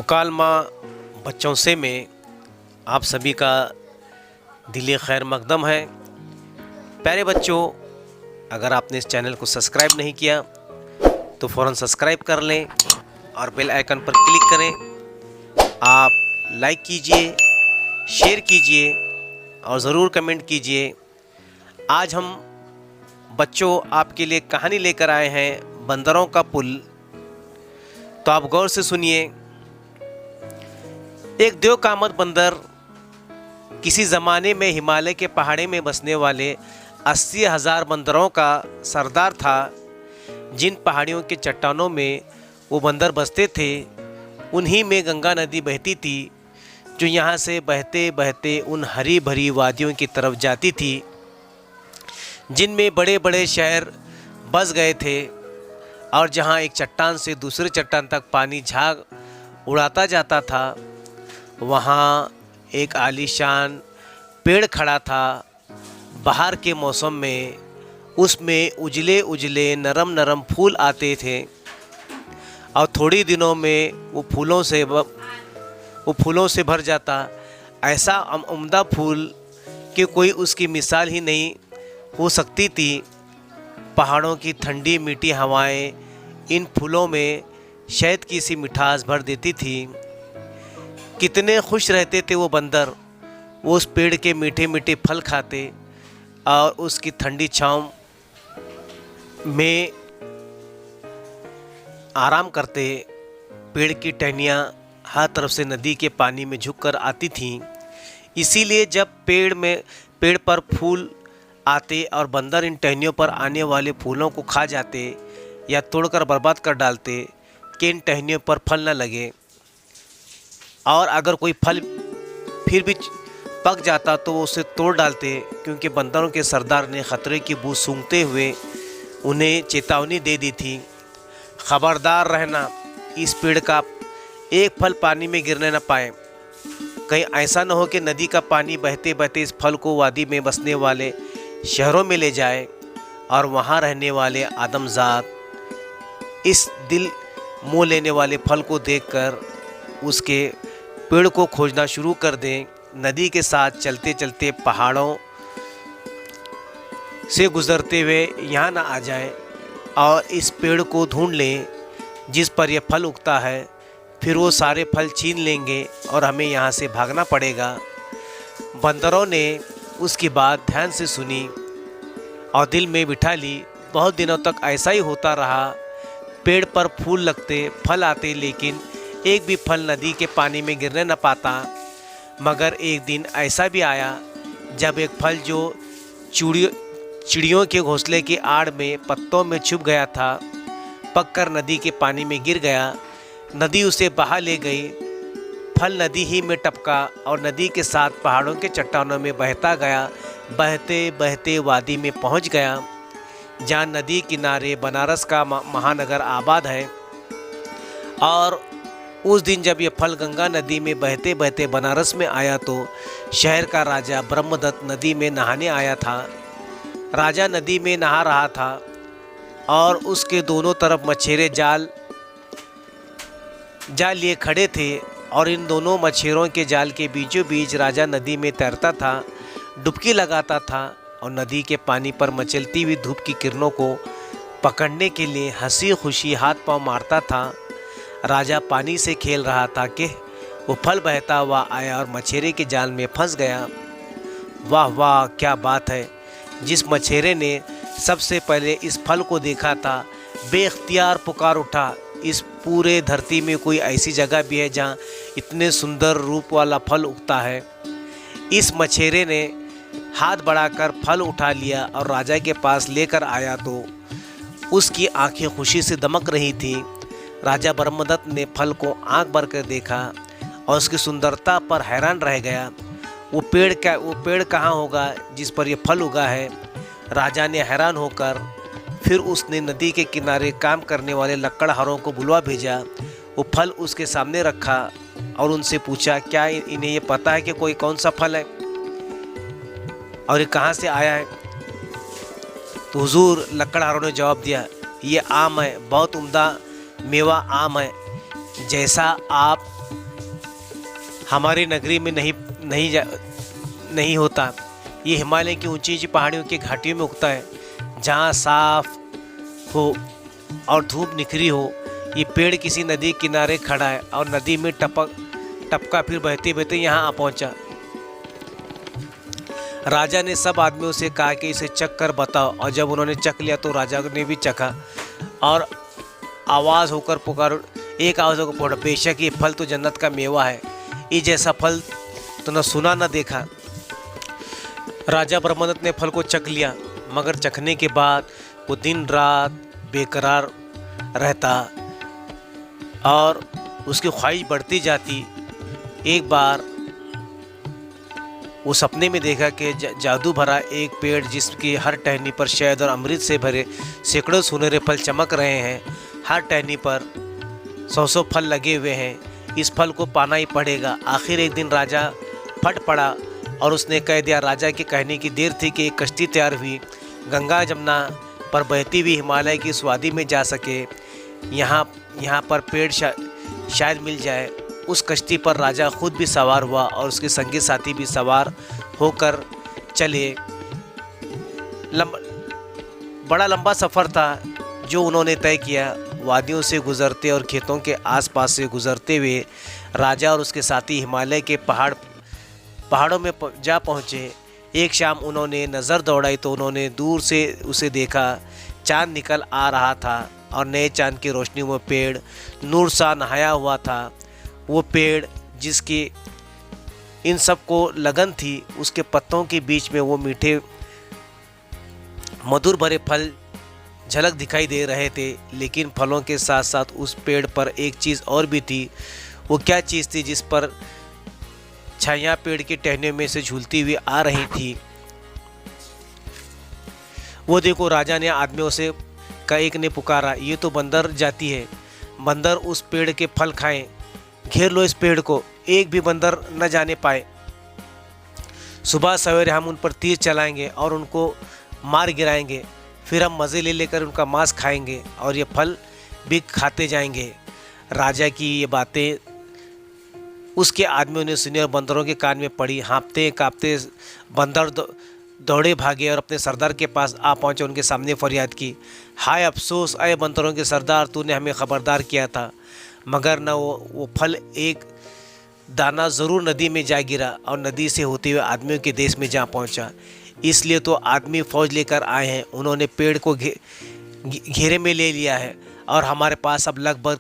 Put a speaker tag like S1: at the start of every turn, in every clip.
S1: मुकालमा बच्चों से में आप सभी का दिली खैर मकदम है। प्यारे बच्चों, अगर आपने इस चैनल को सब्सक्राइब नहीं किया तो फ़ौरन सब्सक्राइब कर लें और बेल आइकन पर क्लिक करें। आप लाइक कीजिए, शेयर कीजिए और ज़रूर कमेंट कीजिए। आज हम बच्चों आपके लिए कहानी लेकर आए हैं बंदरों का पुल। तो आप गौर से सुनिए। एक देवकामत बंदर किसी ज़माने में हिमालय के पहाड़े में बसने वाले 80,000 बंदरों का सरदार था। जिन पहाड़ियों के चट्टानों में वो बंदर बसते थे, उन्हीं में गंगा नदी बहती थी, जो यहाँ से बहते बहते उन हरी भरी वादियों की तरफ जाती थी, जिनमें बड़े बड़े शहर बस गए थे और जहाँ एक चट्टान से दूसरे चट्टान तक पानी झाग उड़ाता जाता था। वहाँ एक आलीशान पेड़ खड़ा था। बाहर के मौसम में उसमें उजले उजले नरम नरम फूल आते थे और थोड़ी दिनों में वो फूलों से भर जाता। ऐसा उम्दा फूल कि कोई उसकी मिसाल ही नहीं हो सकती थी। पहाड़ों की ठंडी मीठी हवाएं इन फूलों में शहद की सी मिठास भर देती थी। कितने खुश रहते थे वो बंदर। वो उस पेड़ के मीठे मीठे फल खाते और उसकी ठंडी छाँव में आराम करते। पेड़ की टहनियाँ हर तरफ से नदी के पानी में झुककर आती थीं। इसीलिए जब पेड़ पर फूल आते और बंदर इन टहनियों पर आने वाले फूलों को खा जाते या तोड़कर बर्बाद कर डालते कि इन टहनियों पर फल न लगे। और अगर कोई फल फिर भी पक जाता तो वो उसे तोड़ डालते, क्योंकि बंदरों के सरदार ने ख़तरे की बू सूंघते हुए उन्हें चेतावनी दे दी थी। खबरदार रहना, इस पेड़ का एक फल पानी में गिरने न पाए। कहीं ऐसा न हो कि नदी का पानी बहते बहते इस फल को वादी में बसने वाले शहरों में ले जाए और वहाँ रहने वाले आदमजात इस दिल मोह लेने वाले फल को देखकर उसके पेड़ को खोजना शुरू कर दें। नदी के साथ चलते चलते पहाड़ों से गुज़रते हुए यहाँ ना आ जाए और इस पेड़ को ढूंढ लें जिस पर यह फल उगता है। फिर वो सारे फल छीन लेंगे और हमें यहाँ से भागना पड़ेगा। बंदरों ने उसकी बात ध्यान से सुनी और दिल में बिठा ली। बहुत दिनों तक ऐसा ही होता रहा। पेड़ पर फूल लगते, फल आते, लेकिन एक भी फल नदी के पानी में गिरने न पाता। मगर एक दिन ऐसा भी आया जब एक फल जो चिड़ियों के घोंसले की आड़ में पत्तों में छुप गया था, पककर नदी के पानी में गिर गया। नदी उसे बहा ले गई। फल नदी ही में टपका और नदी के साथ पहाड़ों के चट्टानों में बहता गया। बहते बहते वादी में पहुंच गया, जहाँ नदी किनारे बनारस का महानगर आबाद है। और उस दिन जब ये फल गंगा नदी में बहते बहते बनारस में आया तो शहर का राजा ब्रह्मदत्त नदी में नहाने आया था। राजा नदी में नहा रहा था और उसके दोनों तरफ मछेरे जाल लिए खड़े थे और इन दोनों मछेरों के जाल के बीचों बीच राजा नदी में तैरता था, डुबकी लगाता था और नदी के पानी पर मचलती हुई धूप की किरणों को पकड़ने के लिए हंसी खुशी हाथ पांव मारता था। राजा पानी से खेल रहा था कि वो फल बहता हुआ आया और मछेरे के जाल में फंस गया। वाह वाह, क्या बात है! जिस मछेरे ने सबसे पहले इस फल को देखा था, बेख्तियार पुकार उठा, इस पूरे धरती में कोई ऐसी जगह भी है जहाँ इतने सुंदर रूप वाला फल उगता है। इस मछेरे ने हाथ बढ़ाकर फल उठा लिया और राजा के पास लेकर आया तो उसकी आंखें खुशी से दमक रही थी। राजा ब्रह्मदत्त ने फल को आंख भर कर देखा और उसकी सुंदरता पर हैरान रह गया। वो पेड़ कहाँ होगा जिस पर ये फल उगा है? राजा ने हैरान होकर फिर उसने नदी के किनारे काम करने वाले लकड़हारों को बुलवा भेजा। वो फल उसके सामने रखा और उनसे पूछा, क्या इन्हें ये पता है कि कोई कौन सा फल है और ये कहाँ से आया है? तो हुजूर, लकड़हारों ने जवाब दिया, ये आम है, बहुत उम्दा मेवा आम है। जैसा आप हमारी नगरी में नहीं होता। ये हिमालय की ऊंची ऊंची पहाड़ियों की घाटियों में उगता है, जहाँ साफ हो और धूप निखरी हो। ये पेड़ किसी नदी किनारे खड़ा है और नदी में टपका फिर बहते बहते यहाँ आ पहुँचा। राजा ने सब आदमियों से कहा कि इसे चख कर बताओ, और जब उन्होंने चख लिया तो राजा ने भी चखा और एक आवाज़ होकर पुकारा, बेशक ये फल तो जन्नत का मेवा है, ये जैसा फल तो न सुना न देखा। राजा ब्रह्मदत्त ने फल को चख लिया, मगर चखने के बाद वो दिन रात बेकरार रहता और उसकी ख्वाहिश बढ़ती जाती। एक बार वो सपने में देखा कि जादू भरा एक पेड़, जिसकी हर टहनी पर शहद और अमृत से भरे सैकड़ों सुनहरे फल चमक रहे हैं। हर टहनी पर 100 फल लगे हुए हैं। इस फल को पाना ही पड़ेगा। आखिर एक दिन राजा फट पड़ा और उसने कह दिया। राजा के कहने की देर थी कि एक कश्ती तैयार हुई, गंगा जमुना पर बहती हुई हिमालय की इस वादी में जा सके। यहाँ पर पेड़ शायद मिल जाए। उस कश्ती पर राजा खुद भी सवार हुआ और उसके संगी साथी भी सवार होकर चले। बड़ा लंबा सफ़र था जो उन्होंने तय किया। वादियों से गुज़रते और खेतों के आसपास से गुज़रते हुए राजा और उसके साथी हिमालय के पहाड़ों में जा पहुँचे। एक शाम उन्होंने नज़र दौड़ाई तो उन्होंने दूर से उसे देखा। चाँद निकल आ रहा था और नए चाँद की रोशनी में पेड़ नूर सा नहाया हुआ था। वो पेड़ जिसकी इन सब को लगन थी, उसके पत्तों के बीच में वो मीठे मधुर भरे फल झलक दिखाई दे रहे थे। लेकिन फलों के साथ साथ उस पेड़ पर एक चीज़ और भी थी। वो क्या चीज़ थी जिस पर छाया पेड़ की टहनियों में से झूलती हुई आ रही थी? वो देखो, राजा ने आदमियों से का एक ने पुकारा, ये तो बंदर जाती है। बंदर उस पेड़ के फल खाएं। घेर लो इस पेड़ को, एक भी बंदर न जाने पाए। सुबह सवेरे हम उन पर तीर चलाएंगे और उनको मार गिराएंगे। फिर हम मज़े ले लेकर उनका मांस खाएंगे और ये फल भी खाते जाएंगे। राजा की ये बातें उसके आदमियों ने सुनी और बंदरों के कान में पड़ी। हाँफते काँपते बंदर दौड़े भागे और अपने सरदार के पास आ पहुँचे। उनके सामने फरियाद की, हाय अफसोस अय बंदरों के सरदार, तूने हमें ख़बरदार किया था, मगर न वो फल एक दाना ज़रूर नदी में जा गिरा और नदी से होते हुए आदमियों के देश में जा पहुंचा। इसलिए तो आदमी फ़ौज लेकर आए हैं। उन्होंने पेड़ को घेरे में ले लिया है और हमारे पास अब लगभग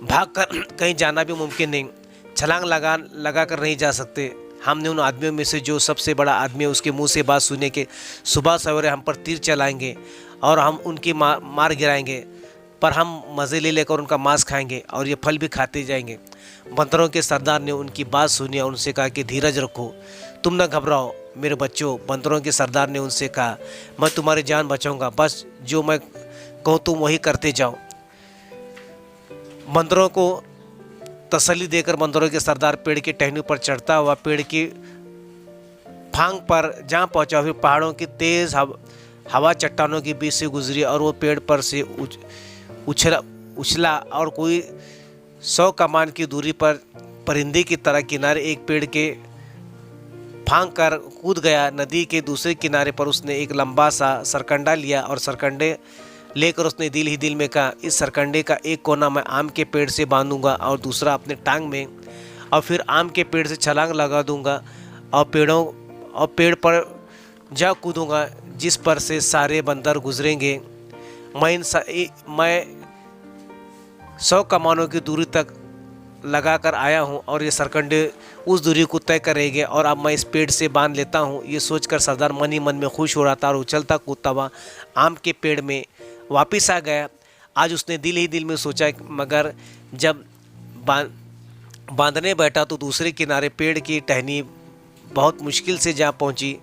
S1: भाग कर कहीं जाना भी मुमकिन नहीं। छलांग लगा कर नहीं जा सकते। हमने उन आदमियों में से जो सबसे बड़ा आदमी है उसके मुंह से बात सुने के सुबह सवेरे हम पर तीर चलाएंगे और हम उनकी मार गिराएंगे, पर हम मज़े ले लेकर उनका मांस खाएंगे और ये फल भी खाते जाएंगे। बंदरों के सरदार ने उनकी बात सुनी और उनसे कहा कि धीरज रखो, तुम न घबराओ मेरे बच्चों। बंदरों के सरदार ने उनसे कहा, मैं तुम्हारी जान बचाऊंगा, बस जो मैं कहूँ तुम वही करते जाओ। बंदरों को तसल्ली देकर बंदरों के सरदार पेड़ की टहनी पर चढ़ता हुआ पेड़ की फांग पर जहाँ पहुँचा, फिर पहाड़ों की तेज़ हवा चट्टानों के बीच से गुजरी और वो पेड़ पर से उछला और कोई 100 कमान की दूरी पर परिंदे की तरह किनारे एक पेड़ के फांग कर कूद गया। नदी के दूसरे किनारे पर उसने एक लंबा सा सरकंडा लिया और सरकंडे लेकर उसने दिल ही दिल में कहा, इस सरकंडे का एक कोना मैं आम के पेड़ से बांधूंगा और दूसरा अपने टांग में, और फिर आम के पेड़ से छलांग लगा दूंगा और पेड़ पर जा कूदूंगा जिस पर से सारे बंदर गुजरेंगे। मैं 100 कमानों की दूरी तक लगा कर आया हूँ और ये सरकंडे उस दूरी को तय करेंगे और अब मैं इस पेड़ से बांध लेता हूँ। ये सोचकर सरदार मन ही मन में खुश हो रहा था और उछलता कूदता हुआ आम के पेड़ में वापस आ गया। आज उसने दिल ही दिल में सोचा, मगर जब बांधने बैठा तो दूसरे किनारे पेड़ की टहनी बहुत मुश्किल से जा पहुँची।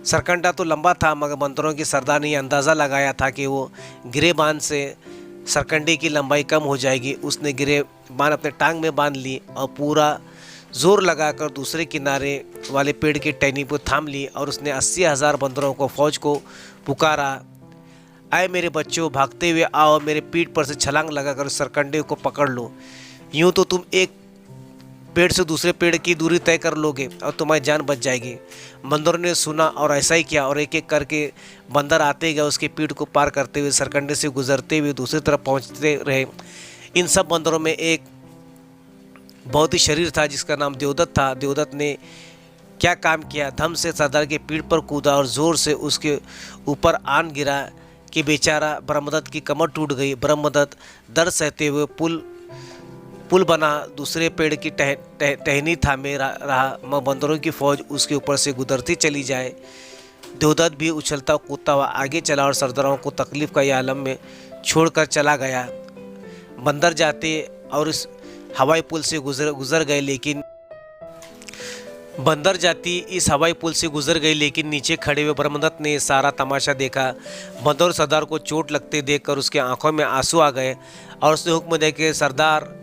S1: सरकंडा तो लंबा था, मगर बंदरों के सरदार ने अंदाज़ा लगाया था कि वो गिरे बांध से सरकंडे की लंबाई कम हो जाएगी। उसने गिरे बांध अपने टांग में बांध ली और पूरा जोर लगाकर दूसरे किनारे वाले पेड़ की टहनी को थाम ली और उसने 80,000 बंदरों को फौज को पुकारा, आए मेरे बच्चों, भागते हुए आओ, मेरे पीठ पर से छलांग लगाकर सरकंडे को पकड़ लो। यूँ तो तुम एक पेड़ से दूसरे पेड़ की दूरी तय कर लोगे और तुम्हारी जान बच जाएगी। बंदरों ने सुना और ऐसा ही किया और एक एक करके बंदर आते गए, उसके पीठ को पार करते हुए सरकंडे से गुजरते हुए दूसरी तरफ पहुंचते रहे। इन सब बंदरों में एक बहुत ही शरीर था जिसका नाम देवदत्त था। देवदत्त ने क्या काम किया, धम से सरदार के पीठ पर कूदा और ज़ोर से उसके ऊपर आन गिरा कि बेचारा ब्रह्मदत्त की कमर टूट गई। ब्रह्मदत्त दर्द सहते हुए पुल बना दूसरे पेड़ की टहनी थामे रहा। मैं बंदरों की फौज उसके ऊपर से गुजरती चली जाए। देवदत्त भी उछलता कूदता हुआ आगे चला और सरदारों को तकलीफ का यह आलम में छोड़कर चला गया। बंदर जाते और इस हवाई पुल से गुजर गए, लेकिन बंदर जाती इस हवाई पुल से गुजर गई, लेकिन नीचे खड़े हुए ब्रह्मदत्त ने सारा तमाशा देखा। बंदर सरदार को चोट लगते देखकर उसके आंखों में आंसू आ गए और उसने हुक्म दिया कि सरदार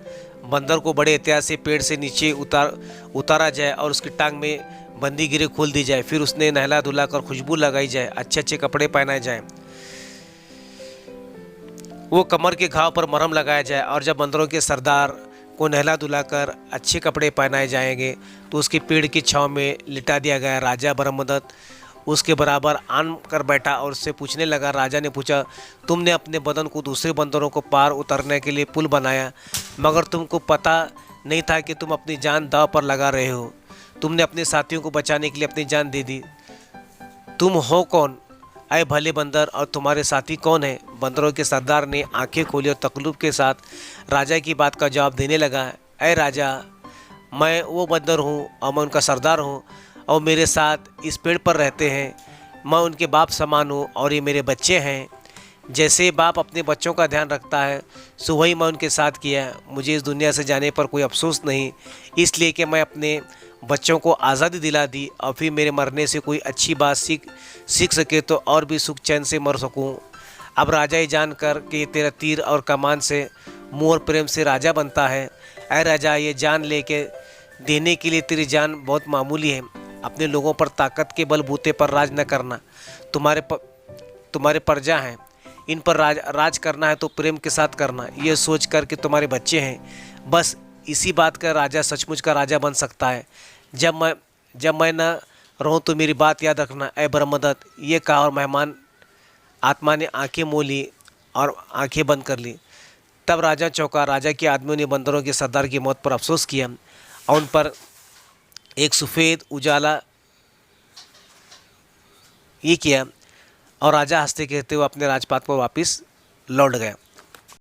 S1: बंदर को बड़े एहतियात से पेड़ से नीचे उतारा जाए और उसकी टांग में बंदी गिरे खोल दी जाए। फिर उसने नहला धुला कर खुशबू लगाई जाए, अच्छे अच्छे कपड़े पहनाए जाए, वो कमर के घाव पर मरहम लगाया जाए। और जब बंदरों के सरदार को नहला धुलाकर अच्छे कपड़े पहनाए जाएंगे तो उसकी पेड़ की छांव में लिटा दिया गया। राजा ब्रह्मदत्त उसके बराबर आन कर बैठा और उससे पूछने लगा। राजा ने पूछा, तुमने अपने बदन को दूसरे बंदरों को पार उतरने के लिए पुल बनाया, मगर तुमको पता नहीं था कि तुम अपनी जान दांव पर लगा रहे हो। तुमने अपने साथियों को बचाने के लिए अपनी जान दे दी। तुम हो कौन, अय भले बंदर, और तुम्हारे साथी कौन है? बंदरों के सरदार ने आंखें खोली और तकल्लुफ के साथ राजा की बात का जवाब देने लगा। अय राजा, मैं वो बंदर हूँ और मैं उनका सरदार हूँ और मेरे साथ इस पेड़ पर रहते हैं। मैं उनके बाप समान हूँ और ये मेरे बच्चे हैं। जैसे बाप अपने बच्चों का ध्यान रखता है, सो वही मैं उनके साथ किया। मुझे इस दुनिया से जाने पर कोई अफसोस नहीं, इसलिए कि मैं अपने बच्चों को आज़ादी दिला दी और फिर मेरे मरने से कोई अच्छी बात सीख सके तो और भी सुख चैन से मर सकूं। अब राजा ये जान कर कि तेरा तीर और कमान से मुँह और प्रेम से राजा बनता है। ऐ राजा, ये जान लेके देने के लिए तेरी जान बहुत मामूली है। अपने लोगों पर ताकत के बलबूते पर राज न करना। तुम्हारे प्रजा हैं, इन पर राज करना है तो प्रेम के साथ करना। ये सोच कर कि तुम्हारे बच्चे हैं, बस इसी बात का राजा सचमुच का राजा बन सकता है। जब मैं न रहूं तो मेरी बात याद रखना। ऐ ब्रह्मदत्त, ये कहा और मेहमान आत्मा ने आंखें मोह ली और आंखें बंद कर ली। तब राजा चौंका। राजा के आदमियों ने बंदरों के सरदार की मौत पर अफसोस किया और उन पर एक सफ़ेद उजाला ये किया और राजा हंसते कहते हुए अपने राजपाट पर वापस लौट गया।